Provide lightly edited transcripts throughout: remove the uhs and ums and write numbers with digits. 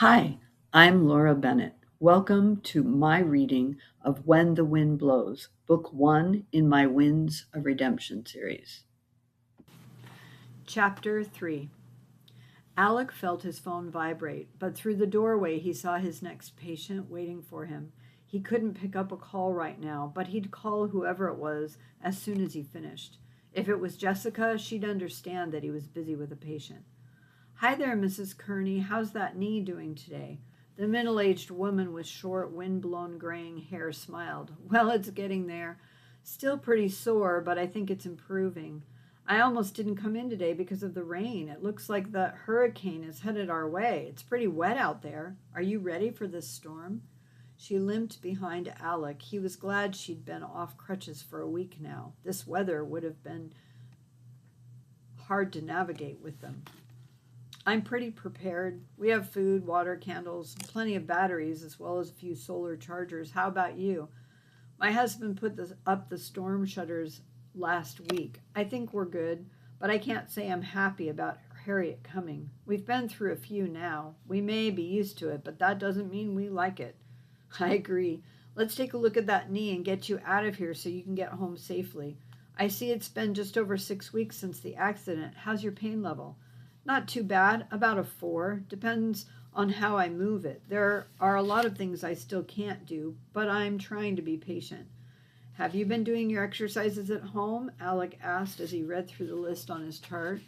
Hi, I'm Laura Bennett. Welcome to my reading of When the Wind Blows, Book 1 in my Winds of Redemption series. Chapter 3. Alec felt his phone vibrate, but through the doorway he saw his next patient waiting for him. He couldn't pick up a call right now, but he'd call whoever it was as soon as he finished. If it was Jessica, she'd understand that he was busy with a patient. Hi there, Mrs. Kearney. How's that knee doing today? The middle-aged woman with short, wind-blown graying hair smiled. Well, it's getting there. Still pretty sore, but I think it's improving. I almost didn't come in today because of the rain. It looks like the hurricane is headed our way. It's pretty wet out there. Are you ready for this storm? She limped behind Alec. He was glad she'd been off crutches for a week now. This weather would have been hard to navigate with them. I'm pretty prepared. We have food, water, candles, plenty of batteries, as well as a few solar chargers. How about you? My husband put up the storm shutters last week. I think we're good, but I can't say I'm happy about Harriet coming. We've been through a few now. We may be used to it, but that doesn't mean we like it. I agree. Let's take a look at that knee and get you out of here so you can get home safely. I see it's been just over 6 weeks since the accident. How's your pain level? Not too bad, about a 4. Depends on how I move it. There are a lot of things I still can't do, but I'm trying to be patient. Have you been doing your exercises at home? Alec asked as he read through the list on his chart.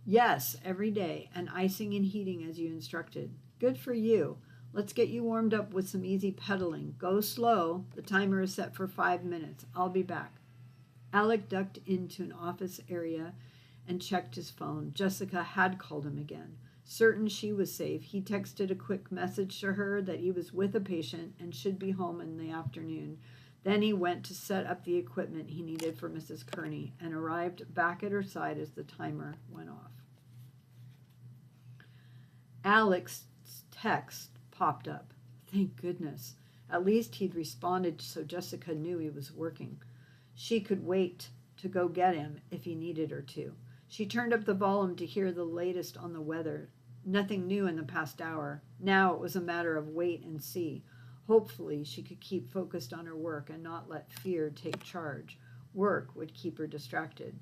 Yes, every day, and icing and heating as you instructed. Good for you. Let's get you warmed up with some easy pedaling. Go slow. The timer is set for 5 minutes. I'll be back. Alec ducked into an office area and checked his phone. Jessica had called him again. Certain she was safe, he texted a quick message to her that he was with a patient and should be home in the afternoon. Then he went to set up the equipment he needed for Mrs. Kearney and arrived back at her side as the timer went off. Alec's text popped up. Thank goodness. At least he'd responded so Jessica knew he was working. She could wait to go get him if he needed her to. She turned up the volume to hear the latest on the weather. Nothing new in the past hour. Now it was a matter of wait and see. Hopefully she could keep focused on her work and not let fear take charge. Work would keep her distracted.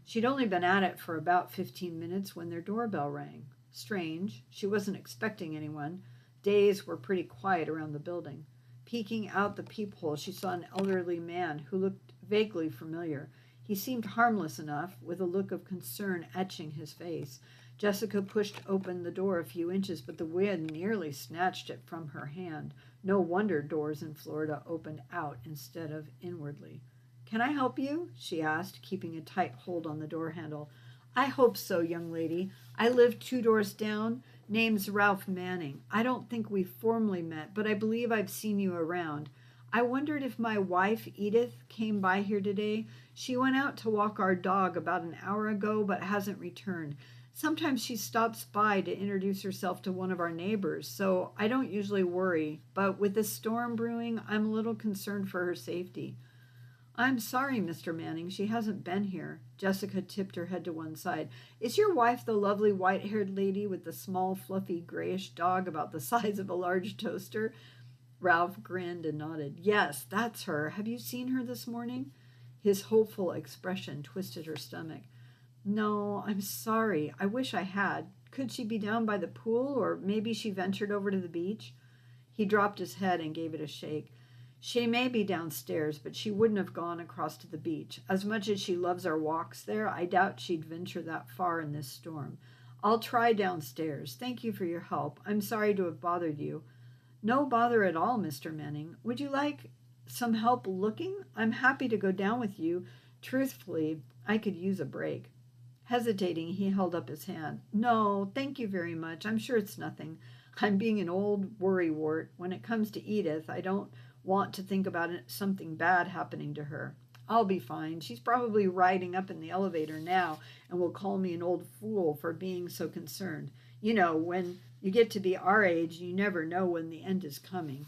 She'd only been at it for about 15 minutes when their doorbell rang. Strange. She wasn't expecting anyone. Days were pretty quiet around the building. Peeking out the peephole, she saw an elderly man who looked vaguely familiar. He seemed harmless enough, with a look of concern etching his face. Jessica pushed open the door a few inches, but the wind nearly snatched it from her hand. No wonder doors in Florida opened out instead of inwardly. Can I help you? She asked, keeping a tight hold on the door handle. I hope so, young lady. I live 2 doors down. Name's Ralph Manning. I don't think we've formally met, but I believe I've seen you around. I wondered if my wife, Edith, came by here today. She went out to walk our dog about an hour ago, but hasn't returned. Sometimes she stops by to introduce herself to one of our neighbors, so I don't usually worry. But with the storm brewing, I'm a little concerned for her safety. I'm sorry, Mr. Manning, she hasn't been here. Jessica tipped her head to one side. Is your wife the lovely white-haired lady with the small, fluffy, grayish dog about the size of a large toaster? Ralph grinned and nodded. Yes, that's her. Have you seen her this morning? His hopeful expression twisted her stomach. No, I'm sorry. I wish I had. Could she be down by the pool, or maybe she ventured over to the beach? He dropped his head and gave it a shake. She may be downstairs, but she wouldn't have gone across to the beach. As much as she loves our walks there, I doubt she'd venture that far in this storm. I'll try downstairs. Thank you for your help. I'm sorry to have bothered you. No bother at all, Mr. Manning. Would you like some help looking? I'm happy to go down with you. Truthfully, I could use a break. Hesitating, he held up his hand. No, thank you very much. I'm sure it's nothing. I'm being an old worrywart. When it comes to Edith, I don't want to think about something bad happening to her. I'll be fine. She's probably riding up in the elevator now and will call me an old fool for being so concerned. You know, when you get to be our age, you never know when the end is coming.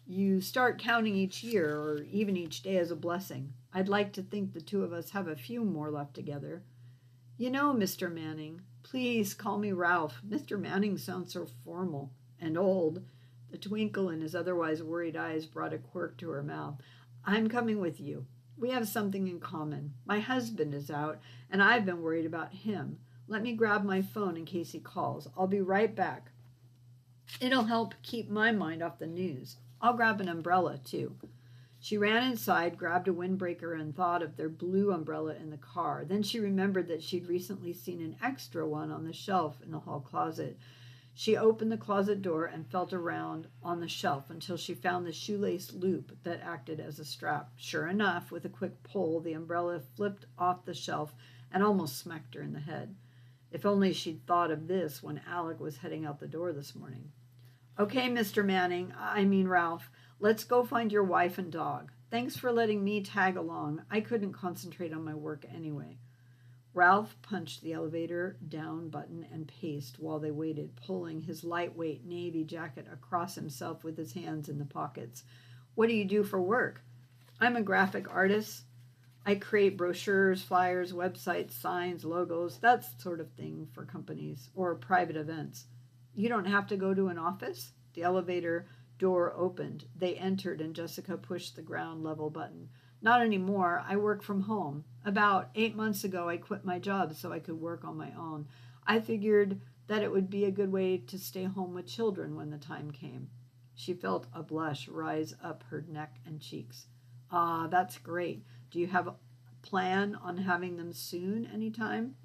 You start counting each year or even each day as a blessing. I'd like to think the 2 of us have a few more left together. You know, Mr. Manning, please call me Ralph. Mr. Manning sounds so formal. and old. The twinkle in his otherwise worried eyes brought a quirk to her mouth. I'm coming with you. We have something in common. My husband is out, and I've been worried about him. Let me grab my phone in case he calls. I'll be right back. It'll help keep my mind off the news. I'll grab an umbrella, too. She ran inside, grabbed a windbreaker, and thought of their blue umbrella in the car. Then she remembered that she'd recently seen an extra one on the shelf in the hall closet. She opened the closet door and felt around on the shelf until she found the shoelace loop that acted as a strap. Sure enough, with a quick pull, the umbrella flipped off the shelf and almost smacked her in the head. If only she'd thought of this when Alec was heading out the door this morning. Okay, Mr. Ralph, let's go find your wife and dog. Thanks for letting me tag along. I couldn't concentrate on my work anyway. Ralph punched the elevator down button and paced while they waited, pulling his lightweight navy jacket across himself with his hands in the pockets. What do you do for work? I'm a graphic artist. I create brochures, flyers, websites, signs, logos, that sort of thing for companies or private events. You don't have to go to an office? The elevator door opened. They entered and Jessica pushed the ground level button. Not anymore. I work from home. About 8 months ago, I quit my job so I could work on my own. I figured that it would be a good way to stay home with children when the time came. She felt a blush rise up her neck and cheeks. Ah, that's great. Do you have a plan on having them soon, anytime?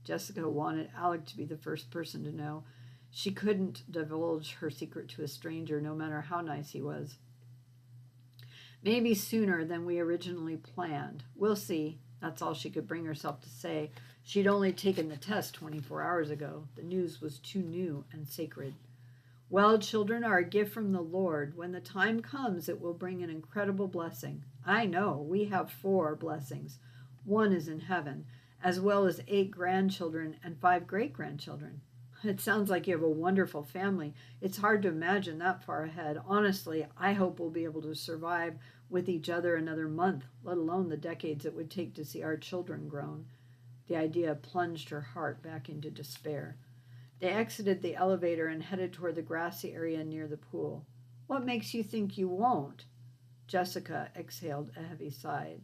Jessica wanted Alec to be the first person to know. She couldn't divulge her secret to a stranger, no matter how nice he was. Maybe sooner than we originally planned. We'll see. That's all she could bring herself to say. She'd only taken the test 24 hours ago. The news was too new and sacred. Well, children are a gift from the Lord. When the time comes, it will bring an incredible blessing. I know. We have 4 blessings. 1 is in heaven, as well as 8 grandchildren and 5 great-grandchildren. It sounds like you have a wonderful family. It's hard to imagine that far ahead. Honestly, I hope we'll be able to survive with each other another month, let alone the decades it would take to see our children grown. The idea plunged her heart back into despair. They exited the elevator and headed toward the grassy area near the pool. What makes you think you won't? Jessica exhaled a heavy sigh.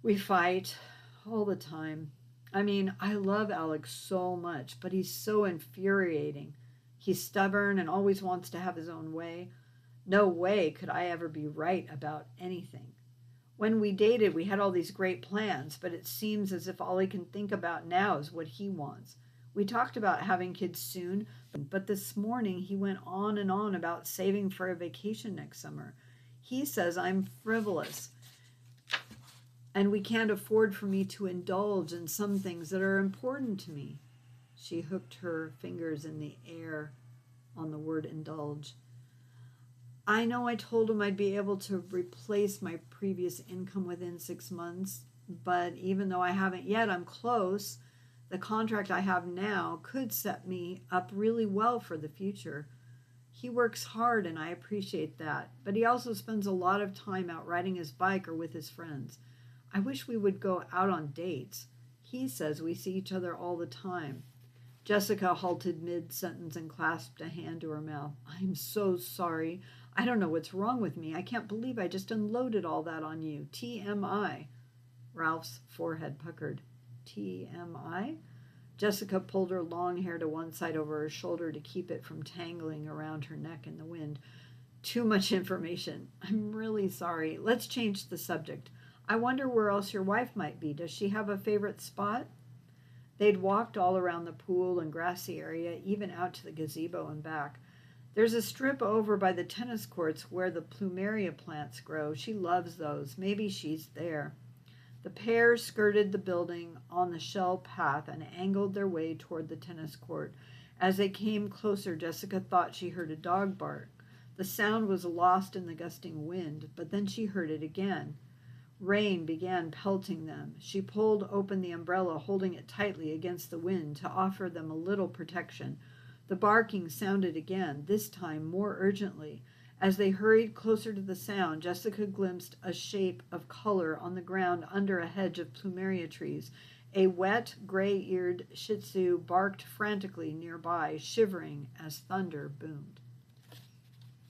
We fight all the time. I love Alex so much, but he's so infuriating. He's stubborn and always wants to have his own way. No way could I ever be right about anything. When we dated, we had all these great plans, but it seems as if all he can think about now is what he wants. We talked about having kids soon, but this morning he went on and on about saving for a vacation next summer. He says I'm frivolous, and we can't afford for me to indulge in some things that are important to me. She hooked her fingers in the air on the word indulge. I know I told him I'd be able to replace my previous income within 6 months, but even though I haven't yet, I'm close. The contract I have now could set me up really well for the future. He works hard and I appreciate that, but he also spends a lot of time out riding his bike or with his friends. I wish we would go out on dates. He says we see each other all the time. Jessica halted mid-sentence and clasped a hand to her mouth. I'm so sorry. I don't know what's wrong with me. I can't believe I just unloaded all that on you. TMI. Ralph's forehead puckered. TMI? Jessica pulled her long hair to one side over her shoulder to keep it from tangling around her neck in the wind. Too much information. I'm really sorry. Let's change the subject. I wonder where else your wife might be. Does she have a favorite spot? They'd walked all around the pool and grassy area, even out to the gazebo and back. There's a strip over by the tennis courts where the plumeria plants grow. She loves those. Maybe she's there. The pair skirted the building on the shell path and angled their way toward the tennis court. As they came closer, Jessica thought she heard a dog bark. The sound was lost in the gusting wind, but then she heard it again. Rain began pelting them. She pulled open the umbrella, holding it tightly against the wind to offer them a little protection. The barking sounded again, this time more urgently. As they hurried closer to the sound, Jessica glimpsed a shape of color on the ground under a hedge of plumeria trees. A wet, gray-eared Shih Tzu barked frantically nearby, shivering as thunder boomed.